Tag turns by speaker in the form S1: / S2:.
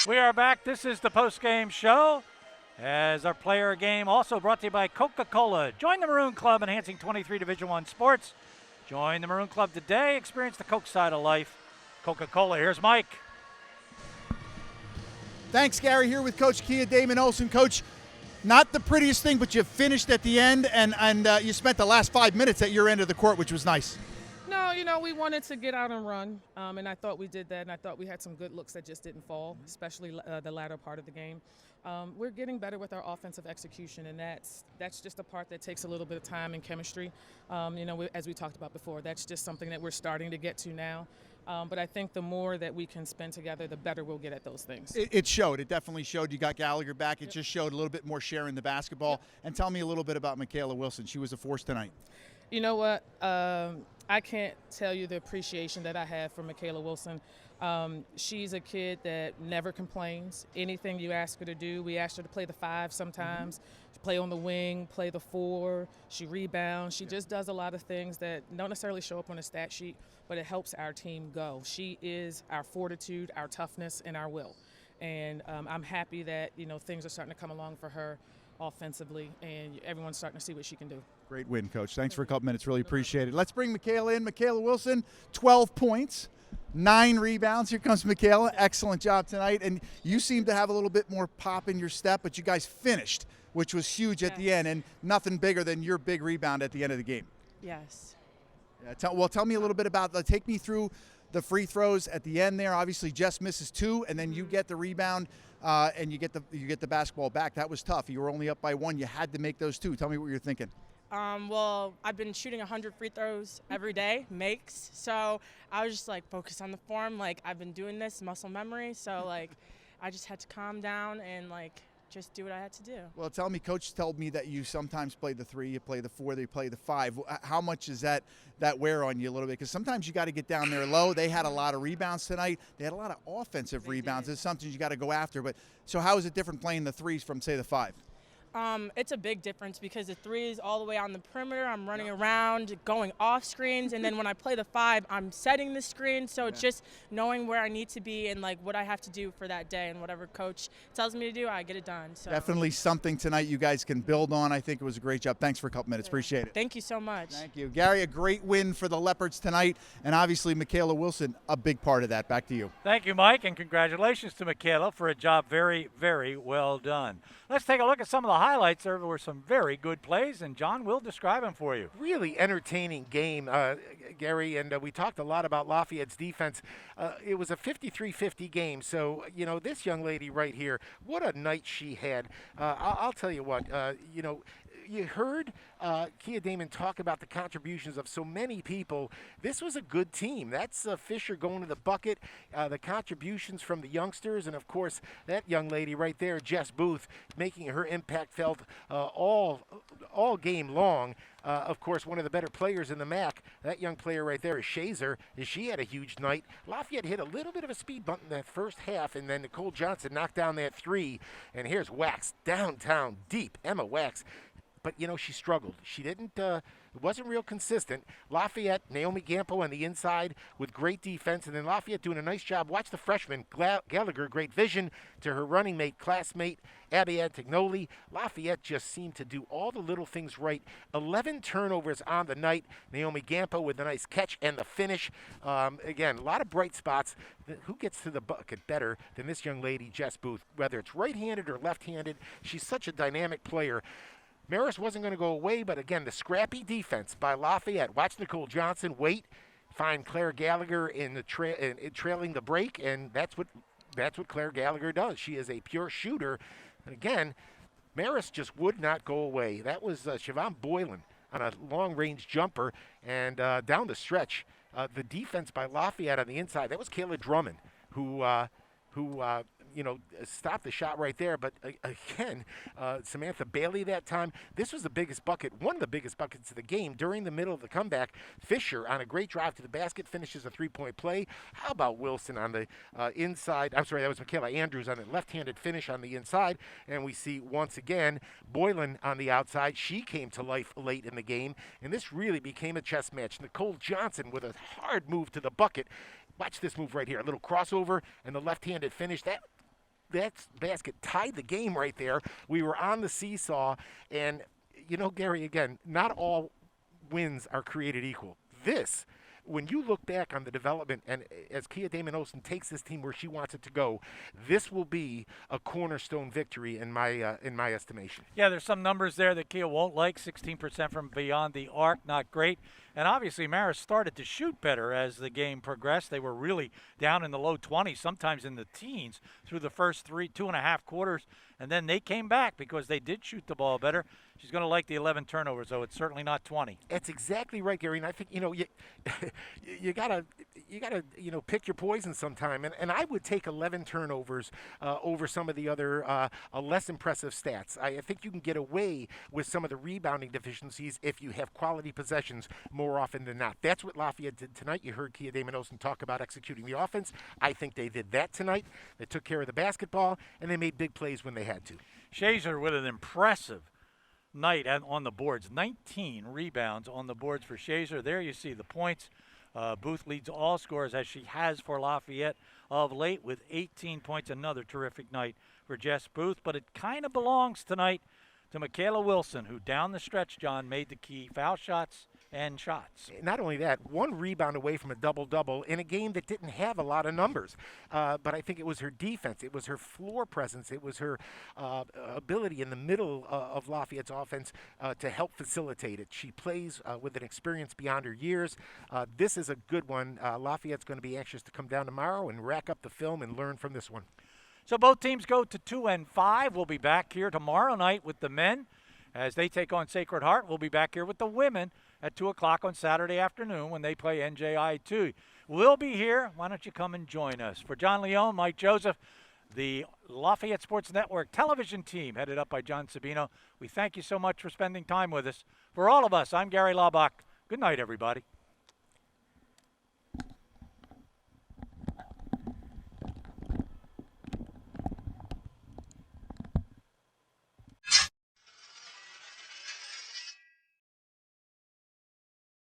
S1: We are back. This is the post-game show as our player game, also brought to you by Coca-Cola. Join the Maroon Club, enhancing 23 Division I sports. Join the Maroon Club today. Experience the Coke side of life. Coca-Cola. Here's Mike.
S2: Thanks, Gary. Here with Coach Kia Damon Olson. Coach, not the prettiest thing, but you finished at the end, and you spent the last 5 minutes at your end of the court, which was nice.
S3: No, we wanted to get out and run, and I thought we did that, and I thought we had some good looks that just didn't fall, especially the latter part of the game. We're getting better with our offensive execution, and that's just a part that takes a little bit of time and chemistry. As we talked about before, that's just something that we're starting to get to now. But I think the more that we can spend together, the better we'll get at those things.
S2: It showed. It definitely showed. You got Gallagher back. It just showed a little bit more sharing the basketball. Yep. And tell me a little bit about Mikayla Wilson. She was a force tonight.
S3: You know what? I can't tell you the appreciation that I have for Michaela Wilson. She's a kid that never complains. Anything you ask her to do, we asked her to play the 5 sometimes, play on the wing, play the 4. She rebounds. She just does a lot of things that don't necessarily show up on a stat sheet, but it helps our team go. She is our fortitude, our toughness, and our will. And I'm happy that, things are starting to come along for her offensively, and everyone's starting to see what she can do.
S2: Great win, Coach. Thanks for a couple minutes. Really appreciate it. Let's bring Mikayla in. Mikayla Wilson, 12 points, 9 rebounds. Here comes Mikayla. Excellent job tonight. And you seem to have a little bit more pop in your step, but you guys finished, which was huge at the end, and nothing bigger than your big rebound at the end of the game.
S4: Yes.
S2: Yeah, tell me a little bit about take me through the free throws at the end there. Obviously, Jess misses 2, and then you get the rebound, and you get the basketball back. That was tough. You were only up by 1. You had to make those 2. Tell me what you're thinking.
S4: Well, I've been shooting 100 free throws every day, makes. So I was just focused on the form. I've been doing this muscle memory. So I just had to calm down and just do what I had to do.
S2: Well, tell me, Coach told me that you sometimes play the 3, you play the 4, they play the 5. How much is that wear on you a little bit? Because sometimes you got to get down there low. They had a lot of rebounds tonight. They had a lot of offensive rebounds. It's something you got to go after. But so how is it different playing the 3s from, say, the 5?
S4: It's a big difference because the 3 is all the way on the perimeter. I'm running around, going off screens, and then when I play the 5, I'm setting the screen. So it's just knowing where I need to be and what I have to do for that day, and whatever coach tells me to do, I get it done. So
S2: definitely something tonight you guys can build on. I think it was a great job. Thanks for a couple minutes. Appreciate it.
S4: Thank you so much.
S2: Thank you, Gary. A great win for the Leopards tonight, and obviously Mikayla Wilson, a big part of that. Back to you.
S1: Thank you, Mike, and congratulations to Mikayla for a job very, very well done. Let's take a look at some of the highlights. There were some very good plays, and John will describe them for you.
S5: Really entertaining game, Gary, and we talked a lot about Lafayette's defense. It was a 53-50 game, so, this young lady right here, what a night she had. I'll tell you what, you heard Kia Damon talk about the contributions of so many people. This was a good team. That's Fisher going to the bucket, the contributions from the youngsters, and, of course, that young lady right there, Jess Booth, making her impact felt all game long. Of course, one of the better players in the MAC, that young player right there is Shazer. She had a huge night. Lafayette hit a little bit of a speed bump in that first half, and then Nicole Johnson knocked down that 3. And here's Wax, downtown, deep, Emma Wax. But, she struggled. She didn't, it wasn't real consistent. Lafayette, Naomi Gampo on the inside with great defense, and then Lafayette doing a nice job. Watch the freshman, Gallagher, great vision to her running mate, classmate, Abby Antignoli. Lafayette just seemed to do all the little things right. 11 turnovers on the night. Naomi Gampo with a nice catch and the finish. Again, a lot of bright spots. Who gets to the bucket better than this young lady, Jess Booth? Whether it's right-handed or left-handed, she's such a dynamic player. Marist wasn't going to go away, but again, the scrappy defense by Lafayette. Watch Nicole Johnson wait, find Claire Gallagher in the trailing the break, and that's what Claire Gallagher does. She is a pure shooter. And again, Marist just would not go away. That was Siobhan Boylan on a long-range jumper, and down the stretch, the defense by Lafayette on the inside. That was Kayla Drummond, who stopped the shot right there. But again, Samantha Bailey that time. This was the biggest bucket, one of the biggest buckets of the game during the middle of the comeback. Fisher on a great drive to the basket finishes a 3-point play. How about Wilson on the inside? I'm sorry, that was Michaela Andrews on the left-handed finish on the inside. And we see once again Boylan on the outside. She came to life late in the game, and this really became a chess match. Nicole Johnson with a hard move to the bucket. Watch this move right here. A little crossover and the left-handed finish. that basket tied the game right there. We were on the seesaw, and Gary, again, not all wins are created equal. This, when you look back on the development, and as Kia Damon-Olsen takes this team where she wants it to go, this will be a cornerstone victory in my estimation.
S1: Yeah, there's some numbers there that Kia won't like. 16% from beyond the arc, not great. And obviously, Marist started to shoot better as the game progressed. They were really down in the low 20s, sometimes in the teens, through the first 2.5 quarters. And then they came back because they did shoot the ball better. She's going to like the 11 turnovers, though. It's certainly not 20.
S5: That's exactly right, Gary. And I think you gotta pick your poison sometime. And I would take 11 turnovers over some of the other less impressive stats. I think you can get away with some of the rebounding deficiencies if you have quality possessions more often than not. That's what Lafayette did tonight. You heard Kia Damon-Olsen talk about executing the offense. I think they did that tonight. They took care of the basketball, and they made big plays when they had to.
S1: Shazer with an impressive night on the boards. 19 rebounds on the boards for Shazer. There you see the points. Booth leads all scorers, as she has for Lafayette of late, with 18 points. Another terrific night for Jess Booth. But it kind of belongs tonight to Michaela Wilson, who down the stretch, John, made the key foul shots and shots.
S5: Not only that, one rebound away from a double-double in a game that didn't have a lot of numbers. But I think it was her defense. It was her floor presence. It was her ability in the middle of Lafayette's offense to help facilitate it. She plays with an experience beyond her years. This is a good one. Lafayette's going to be anxious to come down tomorrow and rack up the film and learn from this one.
S1: So both teams go to 2-5. We'll be back here tomorrow night with the men as they take on Sacred Heart. We'll be back here with the women at 2 o'clock on Saturday afternoon when they play NJI2. We'll be here. Why don't you come and join us? For John Leone, Mike Joseph, the Lafayette Sports Network television team headed up by John Sabino, we thank you so much for spending time with us. For all of us, I'm Gary Laubach. Good night, everybody.